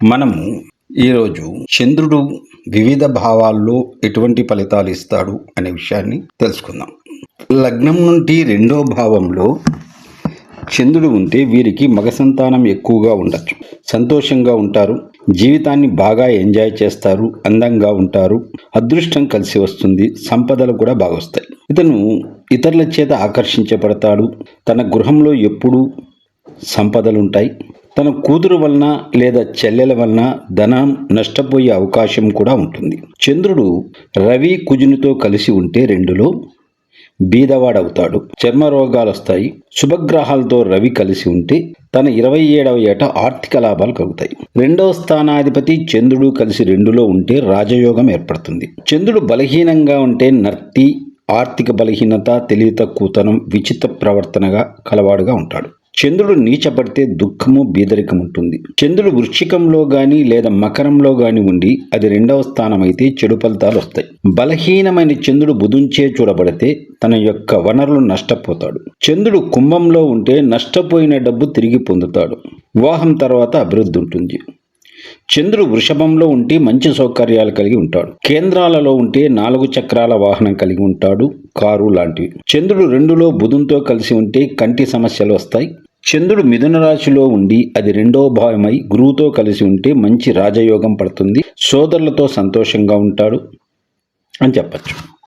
మనము ఈరోజు చంద్రుడు వివిధ భావాల్లో ఎటువంటి ఫలితాలు ఇస్తాడు అనే విషయాన్ని తెలుసుకుందాం. లగ్నం నుండి 2వ భావంలో చంద్రుడు ఉంటే వీరికి మగ సంతానం ఎక్కువగా ఉండొచ్చు. సంతోషంగా ఉంటారు, జీవితాన్ని బాగా ఎంజాయ్ చేస్తారు, అందంగా ఉంటారు, అదృష్టం కలిసి వస్తుంది, సంపదలు కూడా బాగా వస్తాయి. ఇతను ఇతరుల చేత ఆకర్షించబడతాడు. తన గృహంలో ఎప్పుడూ సంపదలుంటాయి. తన కూతురు వలన లేదా చెల్లెల వలన ధనం నష్టపోయే అవకాశం కూడా ఉంటుంది. చంద్రుడు రవి కుజునితో కలిసి ఉంటే 2లో బీదవాడవుతాడు, చర్మ రోగాలు వస్తాయి. శుభగ్రహాలతో రవి కలిసి ఉంటే తన 27వ ఏట ఆర్థిక లాభాలు కలుగుతాయి. 2వ స్థానాధిపతి చంద్రుడు కలిసి 2లో ఉంటే రాజయోగం ఏర్పడుతుంది. చంద్రుడు బలహీనంగా ఉంటే నర్తి, ఆర్థిక బలహీనత, తెలివి తక్కువతనం, విచిత్ర ప్రవర్తనగా కలవాడుగా ఉంటాడు. చంద్రుడు నీచపడితే దుఃఖము, బీదరికం ఉంటుంది. చంద్రుడు వృశ్చికంలో గాని లేదా మకరంలో గాని ఉండి అది 2వ స్థానం అయితే చెడు ఫలితాలు వస్తాయి. బలహీనమైన చంద్రుడు బుధుంచే చూడబడితే తన యొక్క వనరులు నష్టపోతాడు. చంద్రుడు కుంభంలో ఉంటే నష్టపోయిన డబ్బు తిరిగి పొందుతాడు. వివాహం తర్వాత అభివృద్ధి ఉంటుంది. చంద్రుడు వృషభంలో ఉంటే మంచి సౌకర్యాలు కలిగి ఉంటాడు. కేంద్రాలలో ఉంటే 4 చక్రాల వాహనం కలిగి ఉంటాడు, కారు లాంటివి. చంద్రుడు 2లో బుధునితో కలిసి ఉంటే కంటి సమస్యలు వస్తాయి. చంద్రుడు మిథున రాశిలో ఉండి అది 2వ భావమై గురువుతో కలిసి ఉంటే మంచి రాజయోగం పడుతుంది. సోదరులతో సంతోషంగా ఉంటాడు అని చెప్పచ్చు.